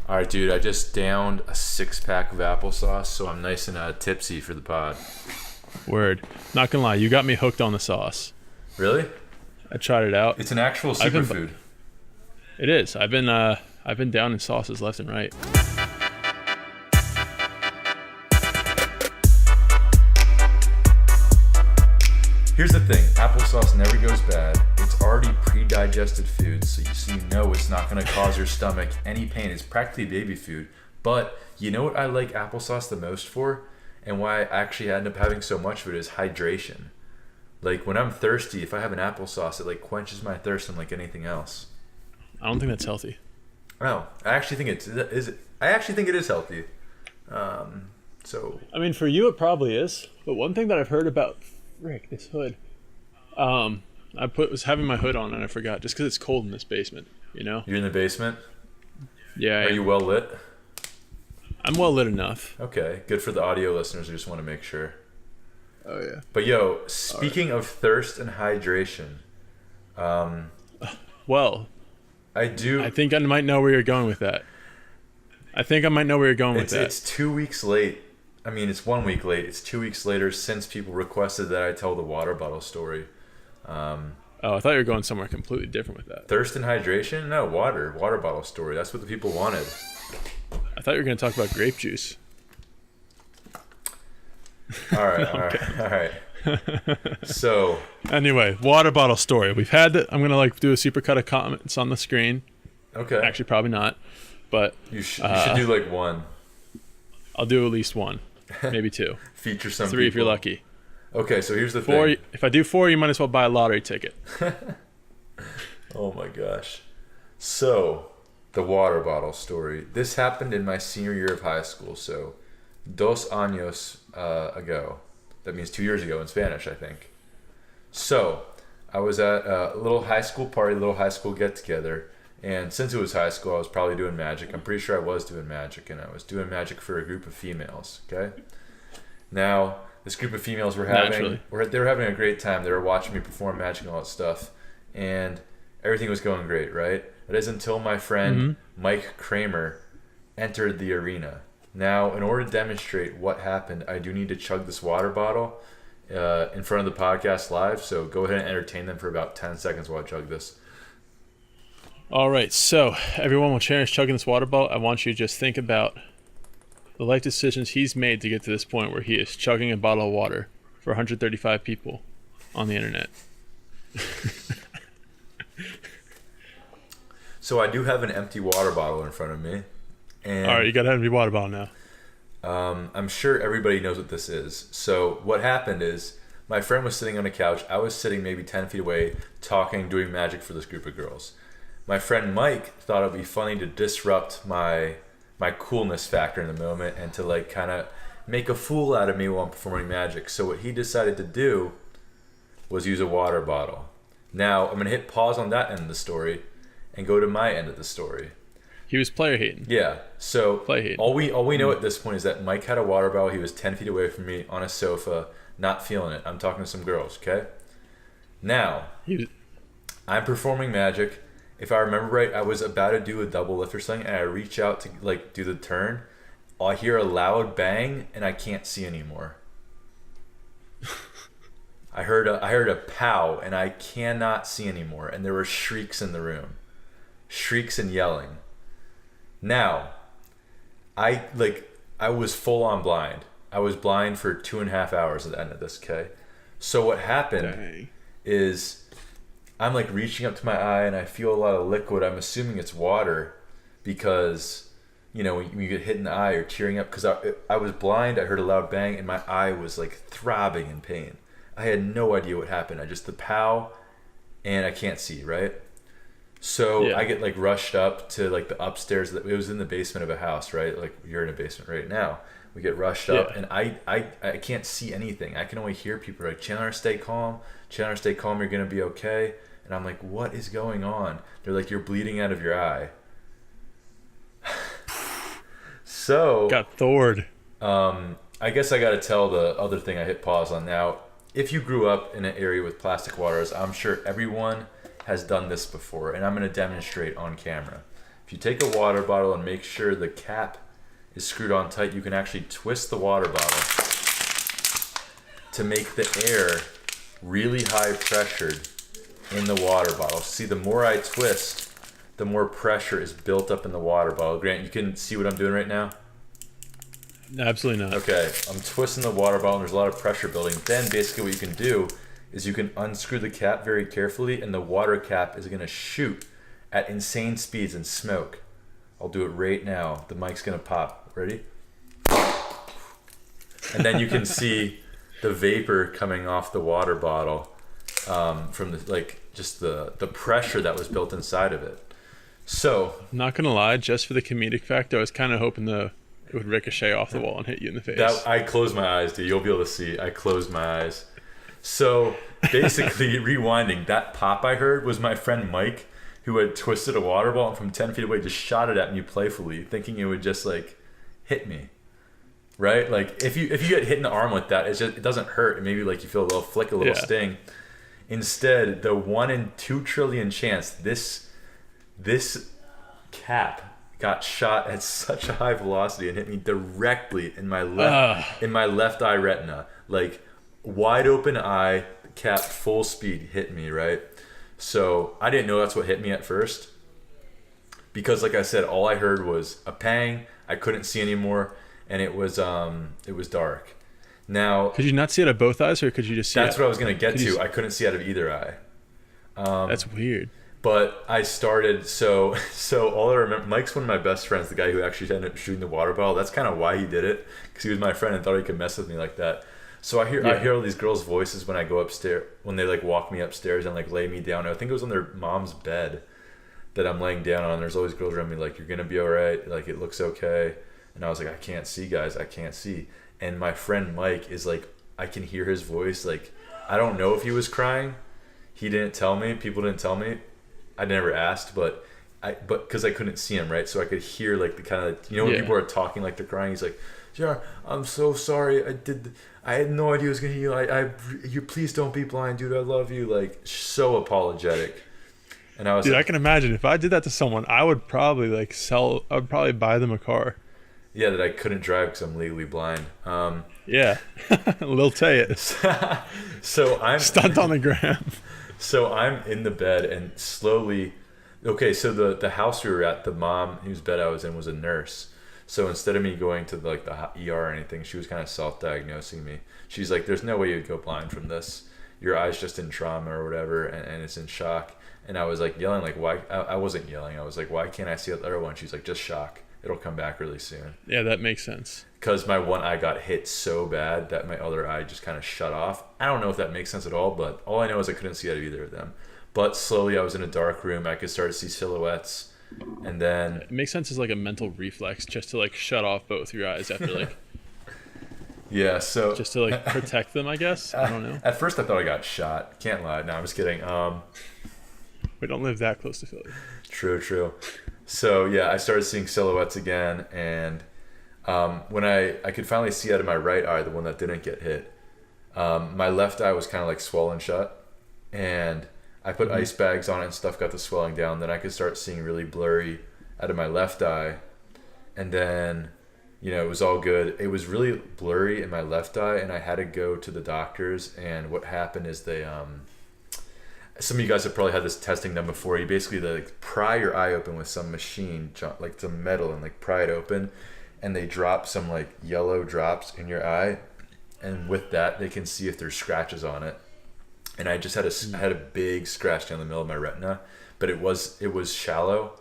All right, dude. I just downed a 6-pack of applesauce, so I'm nice and tipsy for the pod. Word. Not gonna lie, you got me hooked on the sauce. Really? I tried it out. It's an actual superfood. It is. I've been down in sauces left and right. Here's the thing, applesauce never goes bad. It's already pre-digested food, so you know it's not going to cause your stomach any pain. It's practically baby food. But you know what I like applesauce the most for? And why I actually end up having so much of it is hydration. Like when I'm thirsty, if I have an applesauce, it like quenches my thirst unlike anything else. I don't think that's healthy. No, I actually think it is healthy. So I mean, for you it probably is. But one thing that I've heard about this hood. Was having my hood on and I forgot just because it's cold in this basement. You know. You're in the basement. Yeah. Are you well lit? I'm well lit enough. Okay, good for the audio listeners. I just want to make sure. Oh yeah. But yo, speaking of thirst and hydration, well, I think I might know where you're going with that. It's 2 weeks late. I mean, it's 1 week late. It's 2 weeks later since people requested that I tell the water bottle story. I thought you were going somewhere completely different with that. Thirst and hydration? No, water bottle story. That's what the people wanted. I thought you were going to talk about grape juice. All right. So anyway, water bottle story. We've had that. I'm gonna do a super cut of comments on the screen. Okay. Actually, probably not, but you should do like one. I'll do at least one, maybe two. Feature some 3 people. if you're lucky. Okay, so here's the 4, thing. If I do 4, you might as well buy a lottery ticket. Oh my gosh. So, the water bottle story. This happened in my senior year of high school, so 2 años ago. That means 2 years ago in Spanish, I think. So, I was at a little high school party, little high school get-together, and since it was high school, I was probably doing magic. I'm pretty sure I was doing magic, and I was doing magic for a group of females, okay? Now, this group of females they were having a great time. They were watching me perform magic and all that stuff, and everything was going great, right? That is until my friend Mike Kramer entered the arena. Now, in order to demonstrate what happened, I do need to chug this water bottle in front of the podcast live, so go ahead and entertain them for about 10 seconds while I chug this. All right, so everyone, while Sharon's chugging this water bottle, I want you to just think about the life decisions he's made to get to this point where he is chugging a bottle of water for 135 people on the internet. So I do have an empty water bottle in front of me. And all right, you got an empty water bottle now. I'm sure everybody knows what this is. So what happened is my friend was sitting on a couch. I was sitting maybe 10 feet away talking, doing magic for this group of girls. My friend Mike thought it would be funny to disrupt my coolness factor in the moment and to kind of make a fool out of me while I'm performing magic. So what he decided to do was use a water bottle. Now I'm going to hit pause on that end of the story and go to my end of the story. He was player hating. Yeah. So play hating. All we know at this point is that Mike had a water bottle. He was 10 feet away from me on a sofa, not feeling it. I'm talking to some girls, okay? Now, I'm performing magic. If I remember right, I was about to do a double lift or something, and I reach out to do the turn. I hear a loud bang, and I can't see anymore. I heard a pow, and I cannot see anymore. And there were shrieks in the room, shrieks and yelling. Now, I was full on blind. I was blind for 2.5 hours at the end of this. Okay, so what happened is I'm reaching up to my eye and I feel a lot of liquid. I'm assuming it's water because, when you get hit in the eye or tearing up, because I was blind. I heard a loud bang and my eye was throbbing in pain. I had no idea what happened. I just the pow and I can't see, right? So I get rushed up to the upstairs. It was in the basement of a house, right? You're in a basement right now. We get rushed up and I can't see anything. I can only hear people Chandler, stay calm. Chandler, stay calm. You're going to be okay. And I'm like, what is going on? They're you're bleeding out of your eye. So got Thored. I guess I got to tell the other thing I hit pause on now. If you grew up in an area with plastic waters, I'm sure everyone has done this before, and I'm going to demonstrate on camera. If you take a water bottle and make sure the cap is screwed on tight, you can actually twist the water bottle to make the air really high pressured in the water bottle. See, the more I twist, the more pressure is built up in the water bottle. Grant, you can see what I'm doing right now? Absolutely not. Okay, I'm twisting the water bottle and there's a lot of pressure building. Then basically what you can do is you can unscrew the cap very carefully and the water cap is going to shoot at insane speeds and smoke. I'll do it right now. The mic's going to pop. Ready? And then you can see the vapor coming off the water bottle from the just the pressure that was built inside of it. So, Not gonna lie, just for the comedic factor, I was kind of hoping it would ricochet off the wall and hit you in the face. I closed my eyes, dude. You'll be able to see. I closed my eyes. So basically, rewinding, that pop I heard was my friend Mike, who had twisted a water ball and from 10 feet away just shot it at me playfully, thinking it would just hit me. Right? Like if you get hit in the arm with that, it doesn't hurt. And maybe you feel a little flick, a little sting. Instead, the 1 in 2 trillion chance this cap got shot at such a high velocity and hit me directly in my left eye retina. Wide open eye, cap full speed hit me, right? So I didn't know that's what hit me at first. Because like I said, all I heard was a pang, I couldn't see anymore, and it was dark. Now, could you not see it out of both eyes, or could you just see that's it? what I was going to get to. I couldn't see out of either eye. That's weird. But I started, so all I remember, Mike's one of my best friends, the guy who actually ended up shooting the water bottle. That's kind of why he did it, because he was my friend and thought he could mess with me like that. So I hear all these girls' voices when I go upstairs, when they walk me upstairs and lay me down. I think it was on their mom's bed that I'm laying down on. There's always girls around me you're going to be all right. It looks okay. And I was I can't see, guys. I can't see. And my friend Mike is I can hear his voice. I don't know if he was crying. He didn't tell me. People didn't tell me. I never asked, but because I couldn't see him, right? So I could hear the kind of, when people are talking they're crying. He's "Jar, I'm so sorry. I had no idea it was gonna heal. You please don't be blind, dude. I love you." So apologetic. And I was Dude, I can imagine if I did that to someone, I would probably I would probably buy them a car. Yeah, that I couldn't drive because I'm legally blind. Yeah, Lil Tay it. So I'm stunt on the gram. So I'm in the bed and slowly, okay, so the house we were at, the mom whose bed I was in was a nurse. So instead of me going to the ER or anything, she was kind of self-diagnosing me. She's there's no way you'd go blind from this. Your eye's just in trauma or whatever, and it's in shock. And I was yelling, why? I wasn't yelling. I was why can't I see the other one? She's just shock. It'll come back really soon. Yeah, that makes sense. Because my one eye got hit so bad that my other eye just kind of shut off. I don't know if that makes sense at all, but all I know is I couldn't see out of either of them. But slowly I was in a dark room. I could start to see silhouettes. And then... It makes sense as a mental reflex just to shut off both your eyes after Yeah, so... Just to protect them, I guess? I don't know. At first I thought I got shot. Can't lie. No, I'm just kidding. We don't live that close to Philly. True. So yeah, I started seeing silhouettes again, and when I could finally see out of my right eye, the one that didn't get hit, my left eye was kind of swollen shut, and I put ice bags on it and stuff, got the swelling down. Then I could start seeing really blurry out of my left eye, and then it was all good. It was really blurry in my left eye, and I had to go to the doctors. And what happened is they some of you guys have probably had this testing done before. You basically pry your eye open with some machine, some metal, and pry it open, and they drop some yellow drops in your eye, and with that they can see if there's scratches on it. And I just had a big scratch down the middle of my retina, but it was shallow,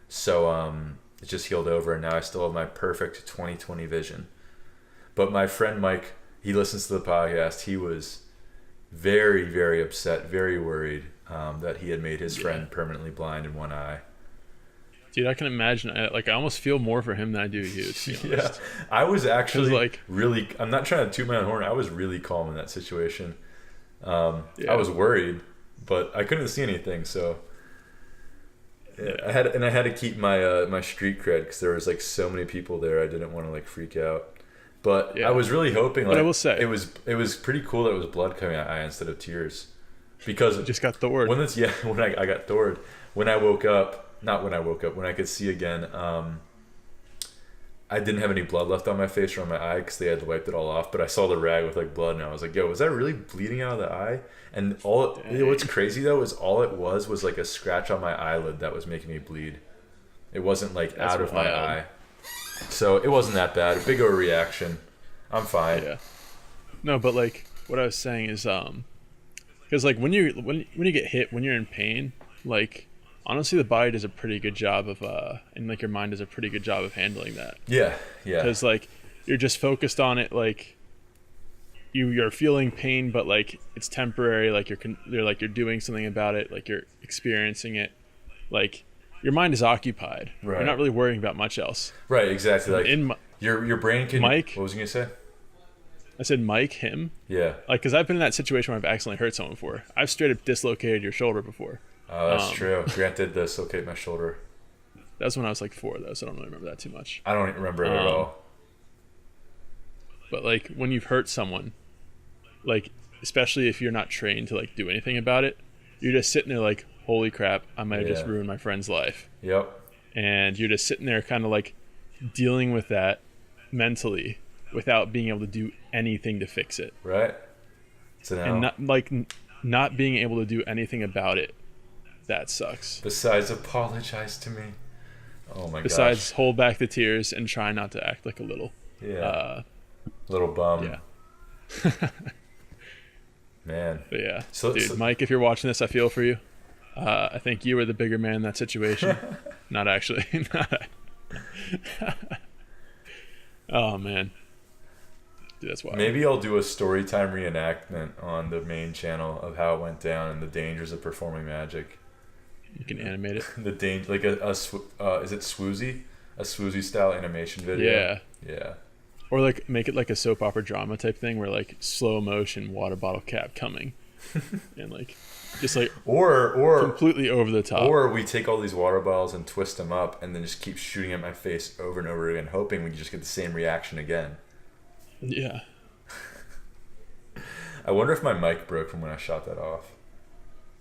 so it just healed over, and now I still have my perfect 20/20 vision. But my friend Mike, he listens to the podcast. He was very, very upset, very worried that he had made his friend permanently blind in one eye. Dude, I can imagine. I almost feel more for him than I do you. To be honest. Yeah, I was actually really. I'm not trying to toot my own horn. I was really calm in that situation. I was worried, but I couldn't see anything. So I had to keep my my street cred because there was so many people there. I didn't want to freak out. But I was really hoping. But I will say it was pretty cool that it was blood coming out of my eye instead of tears, because you just got thored. When I got thored. When I woke up, not when I woke up, when I could see again, I didn't have any blood left on my face or on my eye because they had wiped it all off. But I saw the rag with like blood, and I was like, "Yo, was that really bleeding out of the eye?" And what's crazy though is all it was like a scratch on my eyelid that was making me bleed. It wasn't like That's out of my wild. eye, so it wasn't that bad. A big overreaction. I'm fine. Yeah. No, but like what I was saying is, because like when you get hit, when you're in pain, like honestly, the body does a pretty good job of, and like your mind does a pretty good job of handling that. Yeah, yeah, Because like you're just focused on it, like you're feeling pain, but like it's temporary. Like you're doing something about it. Like you're experiencing it. Like your mind is occupied. Right. You're not really worrying about much else. right, exactly. Like In your brain can. Mike? What was you gonna say? I said Mike, him. Yeah. Like, because I've been in that situation where I've accidentally hurt someone before. I've straight up dislocated your shoulder before. Oh, that's true. Grant did dislocate my shoulder. That was when I was like 4, though, so I don't really remember that too much. I don't even remember it at all. But like when you've hurt someone, like especially if you're not trained to like do anything about it, you're just sitting there like, holy crap, I might have just Yeah. ruined my friend's life. Yep. And you're just sitting there kind of like dealing with that mentally without being able to do anything to fix it. Right. So now, And not being able to do anything about it, that sucks. besides apologize to me. Oh my Besides hold back the tears and try not to act like a little. gosh. Yeah. Little bum. Yeah. Man. But yeah, So- dude, so- Mike, if you're watching this, I feel for you. I think you were the bigger man in that situation. Not actually. Oh man, dude, that's wild. Maybe I'll do a story time reenactment on the main channel of how it went down and the dangers of performing magic. You can animate it. The danger, like is it Swoozy? A Swoozy style animation video. Yeah, Yeah. or like make it like a soap opera drama type thing where like slow motion water bottle cap coming, and like just like Or completely over the top. Or we take all these water bottles and twist them up and then just keep shooting at my face over and over again, hoping we just get the same reaction again. Yeah. I wonder if my mic broke from when I shot that off.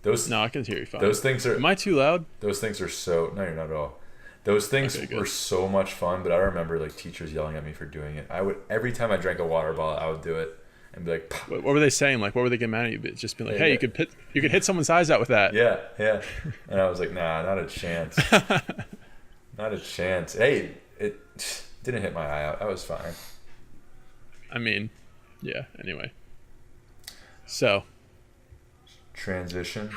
Those No, I can hear you fine. those things are Am I too loud? those things are so no, you're not at all. Those things Okay, good. were so much fun, but I remember like teachers yelling at me for doing it. I would every time I drank a water bottle, I would do it and be like, "Pah." What were they saying? Like, what were they getting mad at you? But just being like, Yeah, hey, yeah. you could hit someone's eyes out with that. Yeah, yeah. And I was like, nah, not a chance. Not a chance. Hey, it didn't hit my eye out. I was fine. I mean, yeah. Anyway, so Transition.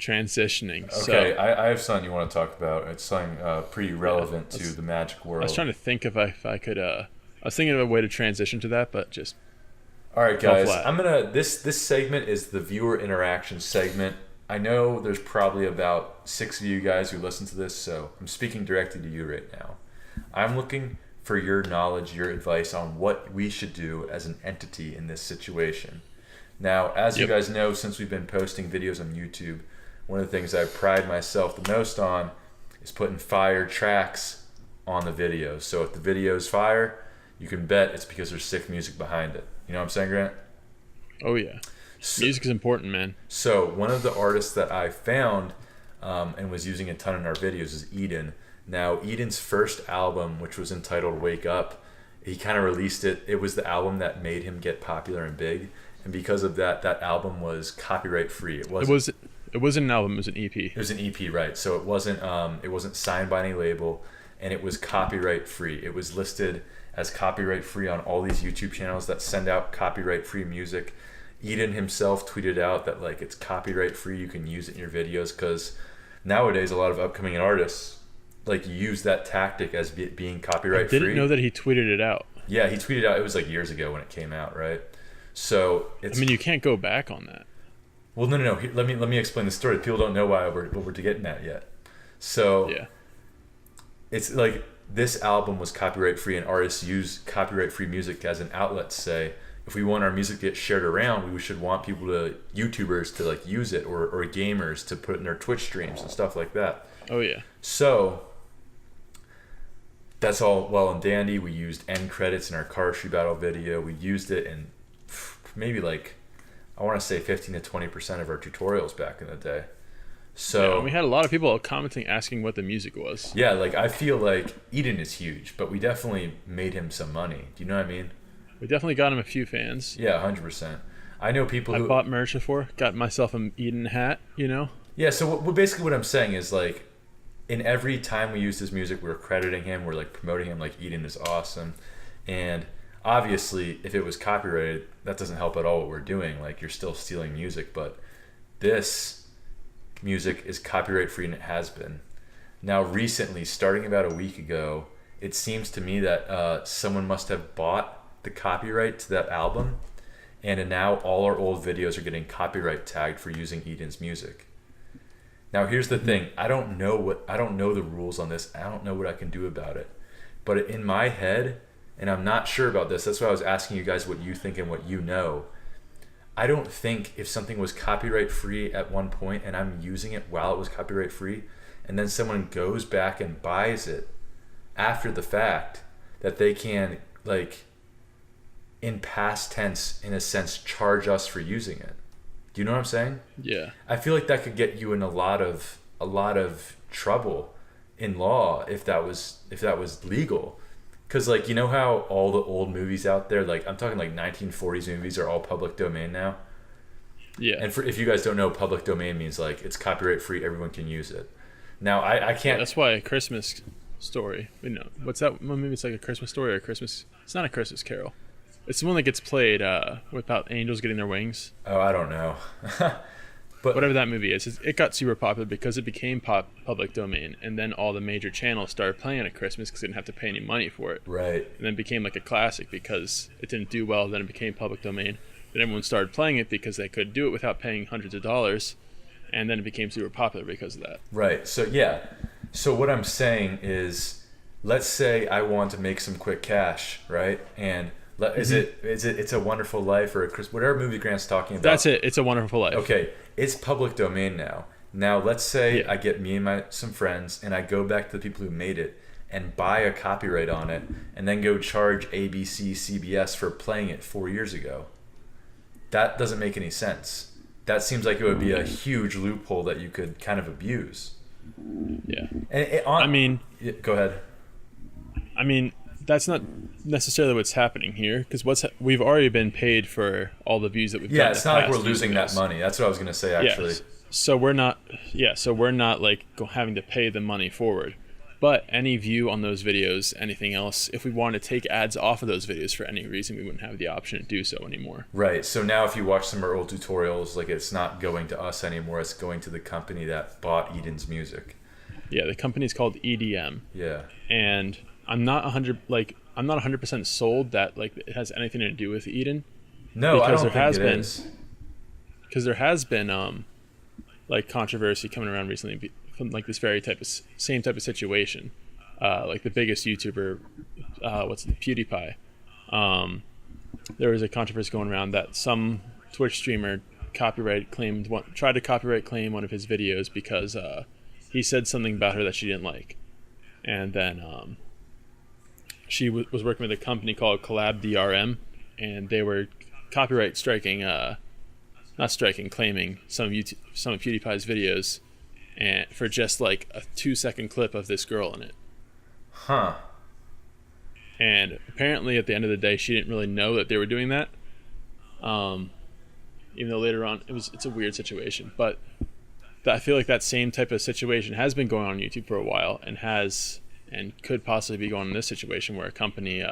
transitioning. Okay, So I have something you want to talk about. It's something pretty relevant to let's- the magic world. I was trying to think if I could. I was thinking of a way to transition to that, but just All right, guys. flat. I'm gonna this segment is the viewer interaction segment. I know there's probably about 6 of you guys who listen to this, so I'm speaking directly to you right now. I'm looking for your knowledge, your advice on what we should do as an entity in this situation. Now, as you Yep. guys know, since we've been posting videos on YouTube, one of the things I pride myself the most on is putting fire tracks on the videos. So if the video's fire, you can bet it's because there's sick music behind it. You know what I'm saying, Grant? oh yeah, music is important, man. So one of the artists that I found and was using a ton in our videos is Eden. Now Eden's first album, which was entitled Wake Up, he kind of released it. It was the album that made him get popular and big. And because of that, that album was copyright free. It wasn't It wasn't an album. It was an EP. It was an EP, right? So it wasn't signed by any label, and it was copyright free. It was listed as copyright free on all these YouTube channels that send out copyright free music. Eden himself tweeted out that like it's copyright free, you can use it in your videos, because nowadays a lot of upcoming artists like use that tactic as being copyright free. Didn't know that he tweeted it out. Yeah, he tweeted out. It was like years ago when it came out, right? So it's I mean, you can't go back on that. well, no. Let me explain the story. People don't know why what we're getting at yet. So Yeah. it's like this album was copyright free, and artists use copyright free music as an outlet to say, if we want our music to get shared around, we should want people to YouTubers to like use it, or gamers to put it in their Twitch streams and stuff like that. Oh yeah. So that's all well and dandy. We used end credits in our cardistry battle video. We used it in maybe like I want to say 15 to 20% of our tutorials back in the day. So we had a lot of people commenting asking what the music was. yeah, like I feel like Eden is huge, but we definitely made him some money. Do you know what I mean? We definitely got him a few fans. Yeah, 100%. I know people I who bought merch before, got myself an Eden hat, you know? Yeah, so basically what I'm saying is like in every time we use his music, we're crediting him, we're like promoting him, like Eden is awesome. And obviously, if it was copyrighted, that doesn't help at all what we're doing. Like you're still stealing music, but this music is copyright free and it has been. Now, recently, starting about a week ago, it seems to me that someone must have bought the copyright to that album, and now all our old videos are getting copyright tagged for using Eden's music. Now, here's the thing: I don't know the rules on this. I don't know what I can do about it. But in my head, and I'm not sure about this. That's why I was asking you guys what you think and what you know. I don't think if something was copyright free at one point and I'm using it while it was copyright free, and then someone goes back and buys it after the fact, that they can, like, in past tense, in a sense, charge us for using it. Do you know what I'm saying? Yeah. I feel like that could get you in a lot of trouble in law if that was legal. Because, like, you know how all the old movies out there, like, I'm talking like 1940s movies, are all public domain now? Yeah. And if you guys don't know, public domain means, like, it's copyright free, everyone can use it. Now, I can't... That's why A Christmas Story, what's that? Maybe it's like A Christmas Story or a Christmas... It's not A Christmas Carol. It's the one that gets played without angels getting their wings. Oh, I don't know. But whatever that movie is, it got super popular because it became public domain, and then all the major channels started playing it at Christmas because they didn't have to pay any money for it. Right. And then it became like a classic because it didn't do well. Then it became public domain. Then everyone started playing it because they could do it without paying hundreds of dollars, and then it became super popular because of that. Right. So yeah. So what I'm saying is, let's say I want to make some quick cash, right? And is it It's a Wonderful Life or whatever movie Grant's talking about? That's it. It's a Wonderful Life. Okay, it's public domain now. Now let's say I get me and some friends, and I go back to the people who made it and buy a copyright on it, and then go charge ABC, CBS for playing it 4 years ago. That doesn't make any sense. That seems like it would be a huge loophole that you could kind of abuse. Yeah. Go ahead. I mean, that's not necessarily what's happening here, because we've already been paid for all the views that we've Yeah, done. it's not like we're losing that money. That's what I was going to say, actually. Yeah, so we're not like having to pay the money forward. But any view on those videos, anything else, if we want to take ads off of those videos for any reason, we wouldn't have the option to do so anymore. Right. So now if you watch some of our old tutorials, like, it's not going to us anymore. It's going to the company that bought Eden's music. Yeah, the company's called EDM. Yeah. And I'm not 100% sold that like it has anything to do with Eden. No, I don't think it is. Because there has been like controversy coming around recently from like this same type of situation. Like the biggest YouTuber, PewDiePie. There was a controversy going around that some Twitch streamer tried to copyright claim one of his videos because he said something about her that she didn't like, and then she was working with a company called Collab DRM, and they were copyright claiming some of PewDiePie's videos, and for just like a 2-second clip of this girl in it. Huh. And apparently at the end of the day, she didn't really know that they were doing that. Even though later on it's a weird situation, but I feel like that same type of situation has been going on YouTube for a while, and could possibly be going on in this situation where a company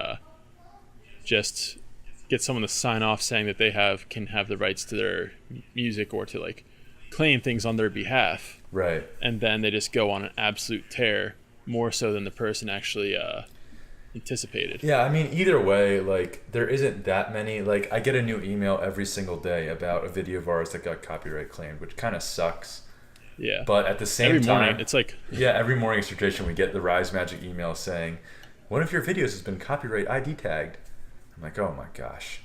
just gets someone to sign off saying that they can have the rights to their music or to like claim things on their behalf. Right. And then they just go on an absolute tear, more so than the person actually anticipated. Yeah, I mean, either way, like, there isn't that many. Like, I get a new email every single day about a video of ours that got copyright claimed, which kind of sucks. Yeah. But at the same time, morning, it's like... Yeah, every morning at Tradition, we get the Rise Magic email saying, one of your videos has been copyright ID tagged. I'm like, oh my gosh.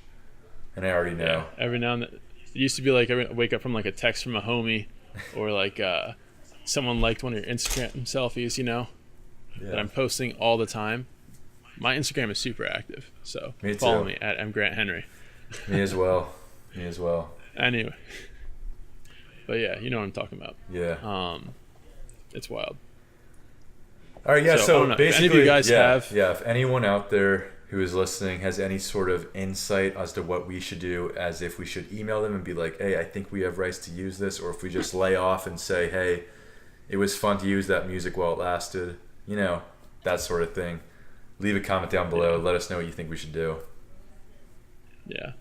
And I already know. Yeah, every now and then. It used to be like I wake up from like a text from a homie, or like someone liked one of your Instagram selfies, that I'm posting all the time. My Instagram is super active, so follow me at mgranthenry. Me as well. Anyway. But yeah, you know what I'm talking about. Yeah. It's wild. All right, yeah. So, I So don't know. If basically, any of you guys yeah, have- yeah. If anyone out there who is listening has any sort of insight as to what we should do, as if we should email them and be like, "Hey, I think we have rights to use this," or if we just lay off and say, "Hey, it was fun to use that music while it lasted," you know, that sort of thing. Leave a comment down below. Yeah. Let us know what you think we should do. Yeah.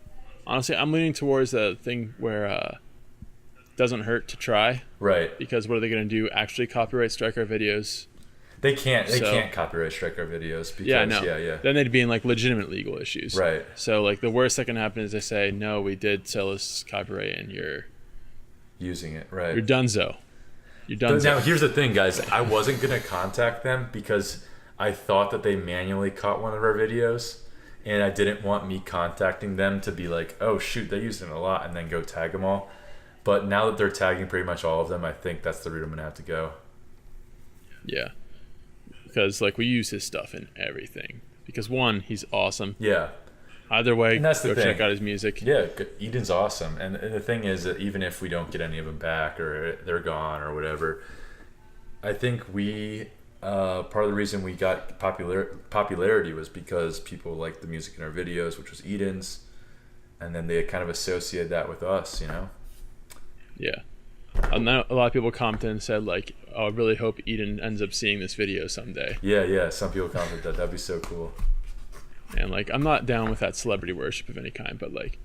Honestly, I'm leaning towards the thing where doesn't hurt to try, Right. because what are they going to do? Actually copyright strike our videos? They can't. They So- can't copyright strike our videos because Yeah, I know. yeah. Then they'd be in like legitimate legal issues. Right. So like the worst that can happen is they say, no, we did sell this copyright and you're Using it. Right. donezo. You're But now donezo. here's the thing, guys. I wasn't gonna contact them because I thought that they manually caught one of our videos, and I didn't want me contacting them to be like, "Oh shoot, they used it a lot," and then go tag them all. But now that they're tagging pretty much all of them, I think that's the route I'm gonna have to go. Yeah. Because like we use his stuff in everything. Because one, he's awesome. Yeah, Either way, And that's the go check thing. out his music. yeah. Eden's awesome, and the thing is that even if we don't get any of them back or they're gone or whatever, I think we part of the reason we got popularity was because people liked the music in our videos, which was Eden's, and then they kind of associated that with us, you know. Yeah. I know a lot of people commented and said like, oh, I really hope Eden ends up seeing this video someday. Yeah. Some people commented that. That'd be so cool. And like, I'm not down with that celebrity worship of any kind, but like,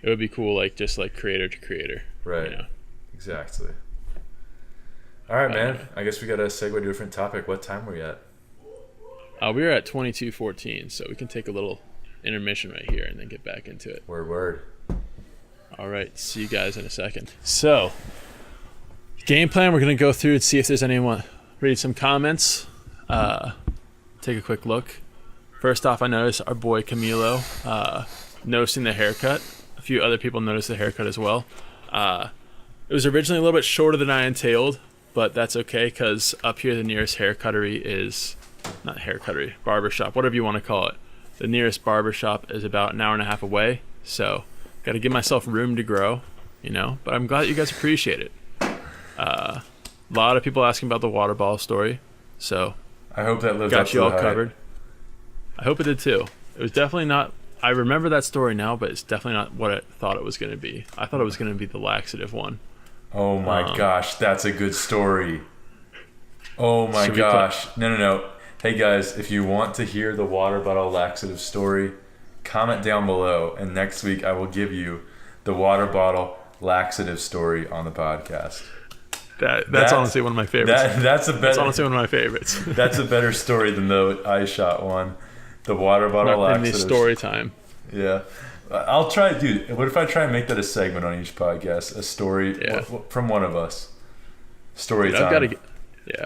it would be cool, like just like creator to creator. Right. You know? Exactly. All right, man. Anyway. I guess we got to segue to a different topic. What time are we at? We're at 22:14, so we can take a little intermission right here and then get back into it. Word. All right, see you guys in a second. So, game plan, we're going to go through and see if there's anyone, read some comments, take a quick look. First off, I noticed our boy Camilo noticing the haircut. A few other people noticed the haircut as well. It was originally a little bit shorter than I entailed, but that's okay because up here the nearest haircuttery is, not haircuttery, barbershop, whatever you want to call it. The nearest barbershop is about an hour and a half away, so got to give myself room to grow, you know, but I'm glad you guys appreciate it. A lot of people asking about the water bottle story, so I hope that lived up got to you all the hype. covered. I hope it did too. It was definitely not, I remember that story now, but it's definitely not what I thought it was going to be. I thought it was going to be the laxative one. Oh my gosh, that's a good story. Oh my Should we gosh. No. Hey guys, if you want to hear the water bottle laxative story, comment down below, and next week I will give you the water bottle laxative story on the podcast. That's honestly one of my favorites. That's That's honestly one of my favorites. That's a better story than the eye shot one. The water bottle in the laxative. story time. Yeah. I'll try, dude. What if I try and make that a segment on each podcast? A story Yeah. from one of us. Story Dude, time. I've got to get, yeah.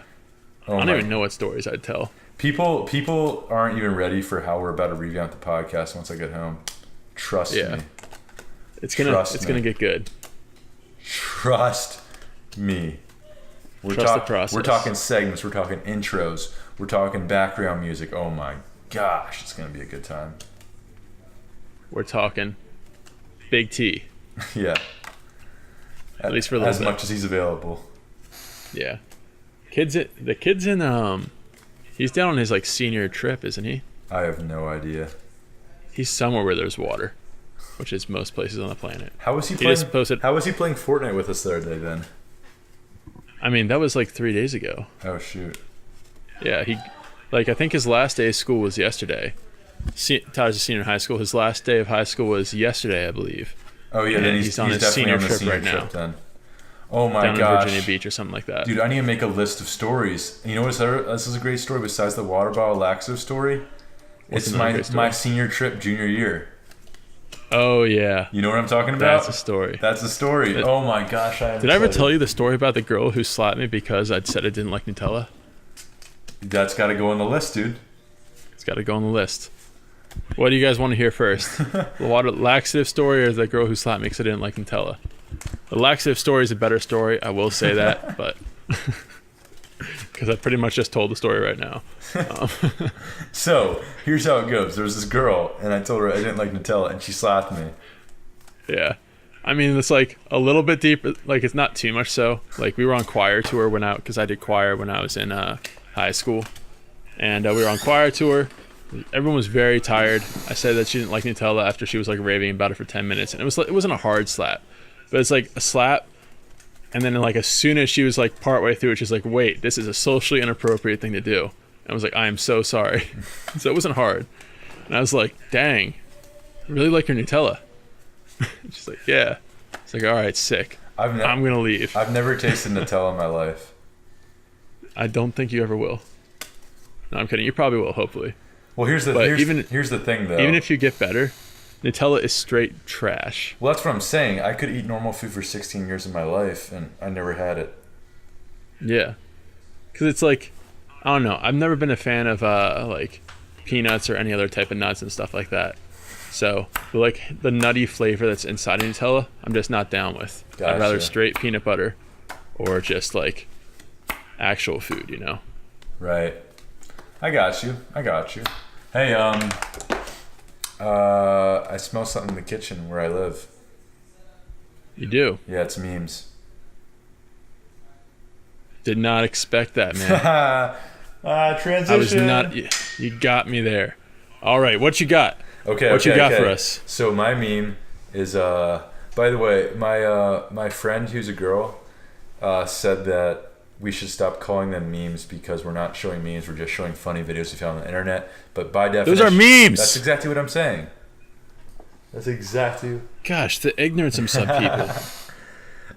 Oh I don't my- even know what stories I'd tell. People aren't even ready for how we're about to revamp the podcast once I get home. Trust Yeah. me. It's Trust gonna me. get good. Trust me. Trust the process. We're talking segments. We're talking intros. We're talking background music. Oh my gosh, it's gonna be a good time. We're talking Big T. Yeah. At least for a little as bit. much as he's available. Yeah. The kid's in he's down on his like senior trip, isn't he? I have no idea. He's somewhere where there's water, which is most places on the planet. How was he He playing? just posted- How was he playing Fortnite with us the other day then? I mean, that was like 3 days ago. Oh shoot. Yeah, I think his last day of school was yesterday. Tyler's a senior in high school. His last day of high school was yesterday, I believe. Oh yeah, And then he's he's on his definitely senior on the trip senior right trip now. then. Oh my Down in gosh. Virginia Beach or something like that. Dude, I need to make a list of stories. You know what's this is a great story besides the water bottle laxative story? What's It's another great story? my senior trip junior year. Oh yeah, You know what I'm talking about? that's a story. That's the story. It- Oh my gosh, Did I ever tell you the story about the girl who slapped me because I'd said I didn't like Nutella? That's got to go on the list, dude. It's got to go on the list. What do you guys want to hear first? The water laxative story or the girl who slapped me because I didn't like Nutella? The laxative story is a better story, I will say that, but because I pretty much just told the story right now. So here's how it goes. There was this girl, and I told her I didn't like Nutella, and she slapped me. Yeah. I mean, it's like a little bit deeper. Like, it's not too much so. Like, we were on choir tour because I did choir when I was in high school. And we were on choir tour. Everyone was very tired. I said that she didn't like Nutella after she was like raving about it for 10 minutes. And it wasn't a hard slap, but it's like a slap. And then like as soon as she was like partway through it, she's like, wait, this is a socially inappropriate thing to do. And I was like, I am so sorry. So it wasn't hard. And I was like, dang, I really like your Nutella. She's like, yeah. It's like, all right, sick. I'm going to leave. I've never tasted Nutella in my life. I don't think you ever will. No, I'm kidding. You probably will, hopefully. Well, here's the thing, though. Even if you get better, Nutella is straight trash. Well, that's what I'm saying. I could eat normal food for 16 years of my life, and I never had it. Yeah. Because it's like, I don't know. I've never been a fan of like peanuts or any other type of nuts and stuff like that. So, like the nutty flavor that's inside of Nutella, I'm just not down with. Gotcha. I'd rather straight peanut butter or just like actual food, you know? Right. I got you. Hey, I smell something in the kitchen where I live. You do? Yeah, it's memes. Did not expect that, man. Transition. I was not. You got me there. All right, what you got? What you got for us? So my meme is, by the way, my friend who's a girl said that we should stop calling them memes because we're not showing memes. We're just showing funny videos we found on the internet. But by definition, those are memes. That's exactly what I'm saying. That's exactly. Gosh, the ignorance of some people.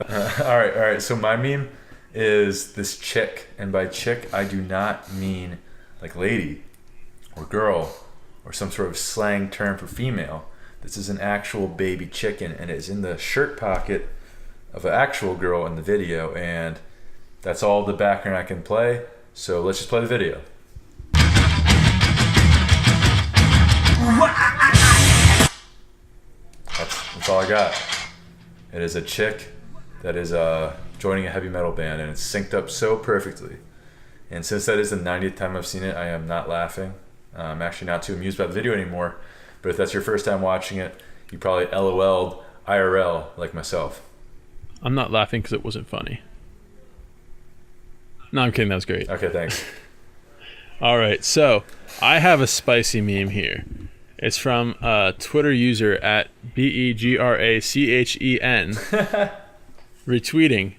All right. So my meme is this chick, and by chick I do not mean like lady or girl or some sort of slang term for female. This is an actual baby chicken, and it is in the shirt pocket of an actual girl in the video, and that's all the background I can play. So let's just play the video. That's all I got. It is a chick that is joining a heavy metal band, and it's synced up so perfectly. And since that is the 90th time I've seen it, I am not laughing. I'm actually not too amused by the video anymore. But if that's your first time watching it, you probably LOL'd IRL like myself. I'm not laughing because it wasn't funny. No, I'm kidding. That was great. Okay, thanks. All right, so I have a spicy meme here. It's from a Twitter user at BEGRACHEN retweeting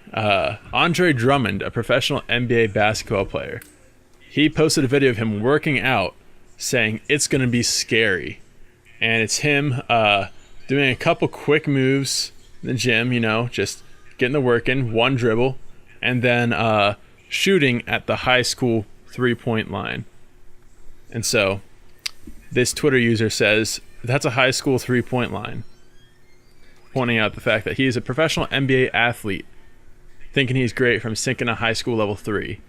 Andre Drummond, a professional NBA basketball player. He posted a video of him working out saying it's going to be scary. And it's him doing a couple quick moves in the gym, you know, just getting the work in, one dribble, and then shooting at the high school three-point line. And so this Twitter user says, that's a high school three-point line, pointing out the fact that he is a professional NBA athlete, thinking he's great from sinking a high school level 3.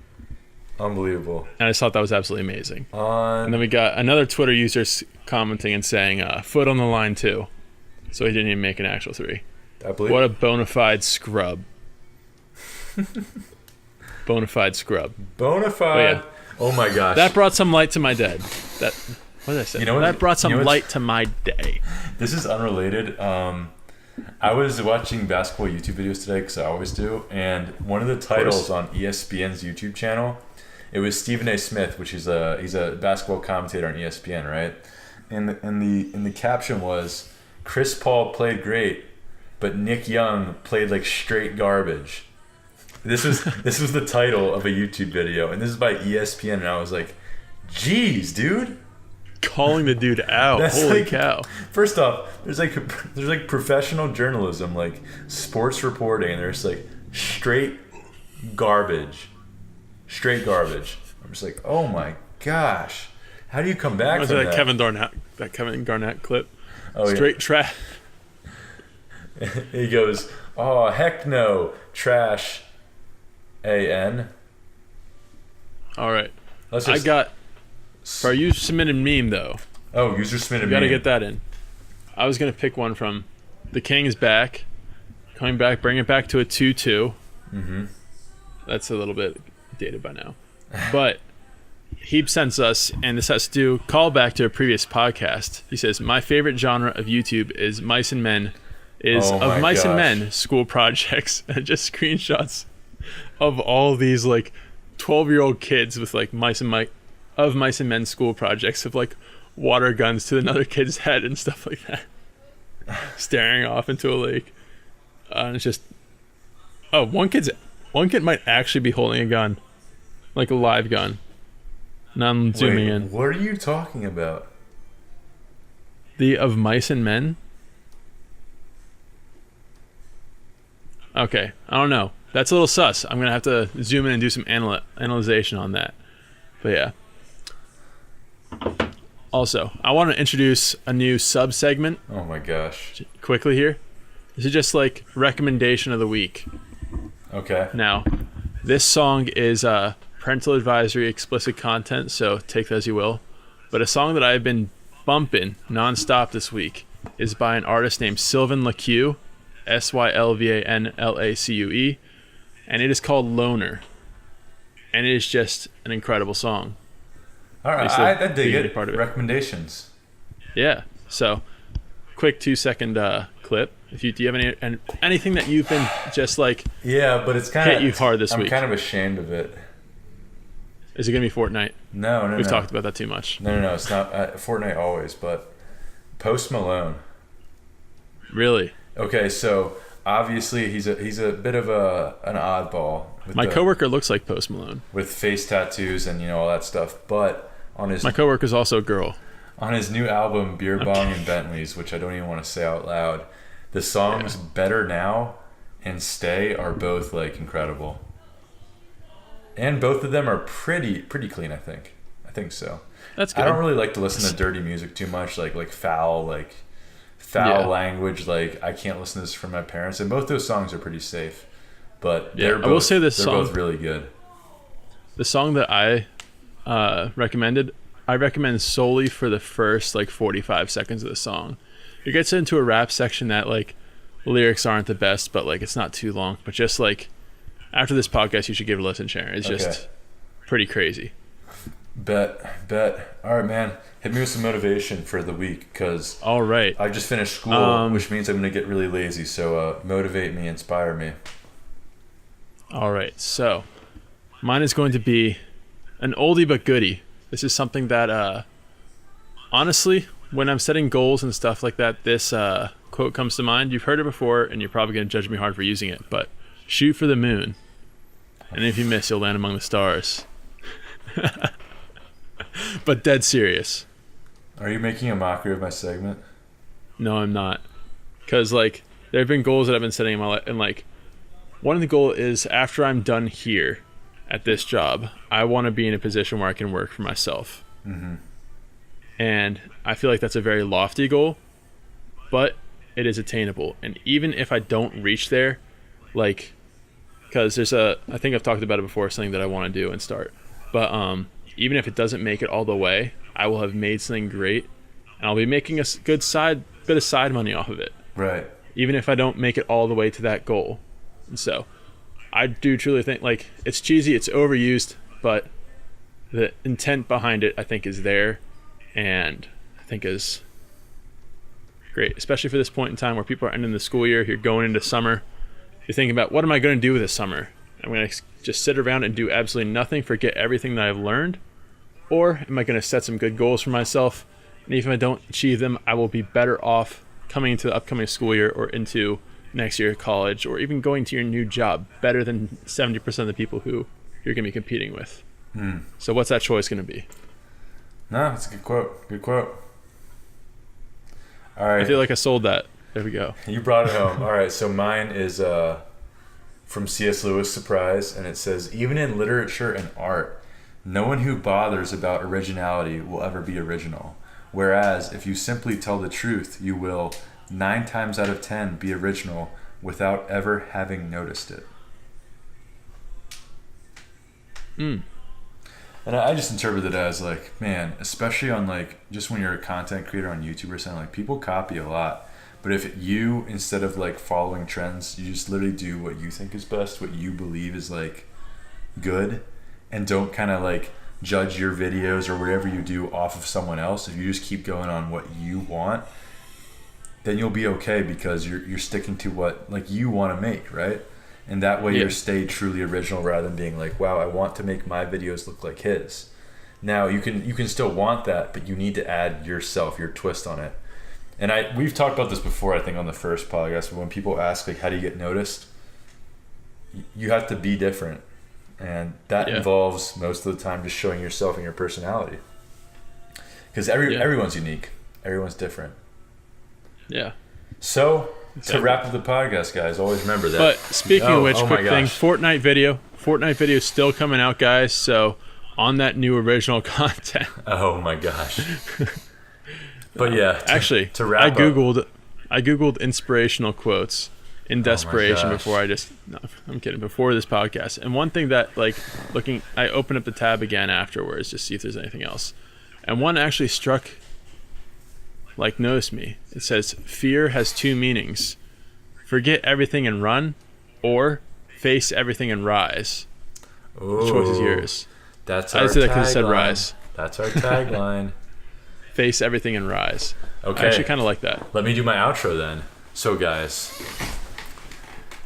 Unbelievable. And I just thought that was absolutely amazing. And then we got another Twitter user commenting and saying, foot on the line too. So he didn't even make an actual 3. I believe. What a bona fide scrub. Bona fide scrub. Bona fide. Yeah. Oh my gosh. That brought some light to my day. What did I say? You know what? That brought some light to my day. This is unrelated. I was watching basketball YouTube videos today because I always do, and one of the titles on ESPN's YouTube channel, it was Stephen A. Smith, which he's a basketball commentator on ESPN, right? And the caption was, Chris Paul played great, but Nick Young played like straight garbage. This was the title of a YouTube video, and this is by ESPN, and I was like, geez, dude. Calling the dude out. That's Holy like, cow. First off, there's like professional journalism, like sports reporting, and there's like straight garbage. I'm just like, oh my gosh. How do you come back from that? That Kevin Garnett clip. Oh, straight trash. He goes, oh, heck no. Trash. A-N. All right. For you submitted meme, though. Oh, user submitted meme. You got to get that in. I was going to pick one from The King is Back. Coming back, bring it back to a 2-2. Mm-hmm. That's a little bit dated by now. But he sends us, and this has to do, call back to a previous podcast. He says, my favorite genre of YouTube is mice and men is Oh of my Mice and gosh. Men school projects, and just screenshots of all these like 12-year-old kids with like Mice and Men school projects of like water guns to another kid's head and stuff like that, staring off into a lake. And it's just, oh, one kid might actually be holding a gun, like a live gun. Now I'm zooming Wait, in. what are you talking about? The of Mice and Men. Okay, I don't know. That's a little sus. I'm gonna have to zoom in and do some analyzation on that. But yeah. Also, I want to introduce a new sub-segment Oh my gosh. quickly here. This is just like recommendation of the week. Okay. Now, this song is parental advisory, explicit content, so take that as you will. But a song that I've been bumping nonstop this week is by an artist named Sylvan LaCue, Sylvanlacue, and it is called Loner. And it is just an incredible song. All right, It's the I dig beginning it. part of it. Recommendations. Yeah. So, quick 2-second clip. If you do you have anything that you've been just like, Yeah, but it's kind of hit you hard this I'm week? kind of ashamed of it. Is it gonna be Fortnite? No, We've talked about that too much. No. It's not Fortnite always, but Post Malone. Really? Okay, so obviously he's a bit of an oddball with My coworker looks like Post Malone. with face tattoos and all that stuff. But on his My coworker's also a girl. on his new album Beer Bong and Bentleys, which I don't even want to say out loud, the songs Better Now and Stay are both like incredible. And both of them are pretty clean, I think. I think so. That's good. I don't really like to listen to dirty music too much, like foul Yeah. language. Like I can't listen to this from my parents, and both those songs are pretty safe. But Yeah, they're I both, will say this they're song- both really good. The song that I recommended, I recommend solely for the first like 45 seconds of the song. It gets into a rap section that like lyrics aren't the best, but like it's not too long. But just like after this podcast, you should give it a listen, Sharon. It's Okay. just pretty crazy. Bet. All right, man. Hit me with some motivation for the week, because All right. I just finished school, Um, which means I'm gonna get really lazy. So motivate me, inspire me. All right. So mine is going to be an oldie but goodie. This is something that honestly, when I'm setting goals and stuff like that, this quote comes to mind. You've heard it before, and you're probably going to judge me hard for using it, but shoot for the moon. And if you miss, you'll land among the stars. But dead serious. Are you making a mockery of my segment? No, I'm not. Because, like, there have been goals that I've been setting in my life, and, like, one of the goals is after I'm done here at this job, I want to be in a position where I can work for myself. Mm-hmm. And I feel like that's a very lofty goal, but it is attainable. And even if I don't reach there, like, because I think I've talked about it before, something that I want to do and start. But even if it doesn't make it all the way, I will have made something great, and I'll be making a good bit of side money off of it, Right. even if I don't make it all the way to that goal. And so I do truly think, like, it's cheesy, it's overused, but the intent behind it, I think, is there, and I think is great, especially for this point in time where people are ending the school year, you're going into summer, you're thinking about, what am I going to do with this summer? I'm going to just sit around and do absolutely nothing, forget everything that I've learned, or am I going to set some good goals for myself, and even if I don't achieve them, I will be better off coming into the upcoming school year or into next year of college, or even going to your new job better than 70% of the people who you're going to be competing with. So what's that choice going to be? No, that's a good quote. Good quote. All right. I feel like I sold that. There we go. You brought it home. All right, so mine is from C.S. Lewis, Surprise, and it says, even in literature and art, no one who bothers about originality will ever be original. Whereas, if you simply tell the truth, you will, 9 times out of 10, be original without ever having noticed it. And I just interpret it as like, man, especially on like, just when you're a content creator on YouTube or something, like people copy a lot. But if you, instead of like following trends, you just literally do what you think is best, what you believe is like good, and don't kind of like judge your videos or whatever you do off of someone else. If you just keep going on what you want, then you'll be okay because you're sticking to what like you want to make, right? And that way you're stay truly original rather than being like, wow, I want to make my videos look like his. Now you can still want that, but you need to add yourself, your twist on it. And we've talked about this before, I think on the first podcast, but when people ask like how do you get noticed, you have to be different. And that involves most of the time just showing yourself and your personality. Because everyone's unique. Everyone's different. Yeah. So to wrap up the podcast, guys, always remember that. But speaking of which, quick thing, Fortnite video is still coming out, guys. So on that new original content. Oh my gosh. But yeah, actually, to wrap I googled inspirational quotes in desperation before before this podcast. And one thing that I opened up the tab again afterwards just see if there's anything else. And one actually noticed me. It says, fear has two meanings. Forget everything and run, or face everything and rise. Ooh, the choice is yours. That's our I said that because it said rise. That's our tagline. Face everything and rise. Okay. I actually kind of like that. Let me do my outro then. So guys,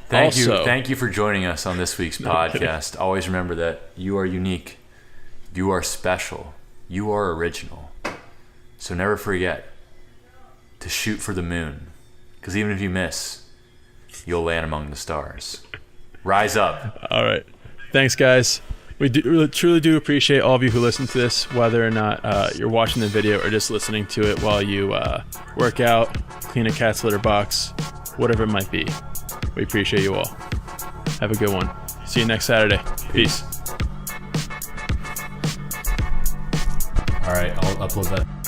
thank you for joining us on this week's podcast. Always remember that you are unique. You are special. You are original. So never forget to shoot for the moon, because even if you miss, you'll land among the stars. Rise up. All right. Thanks, guys. We truly do appreciate all of you who listen to this, whether or not you're watching the video or just listening to it while you work out, clean a cat's litter box, whatever it might be. We appreciate you all. Have a good one. See you next Saturday. Peace. All right, I'll upload that.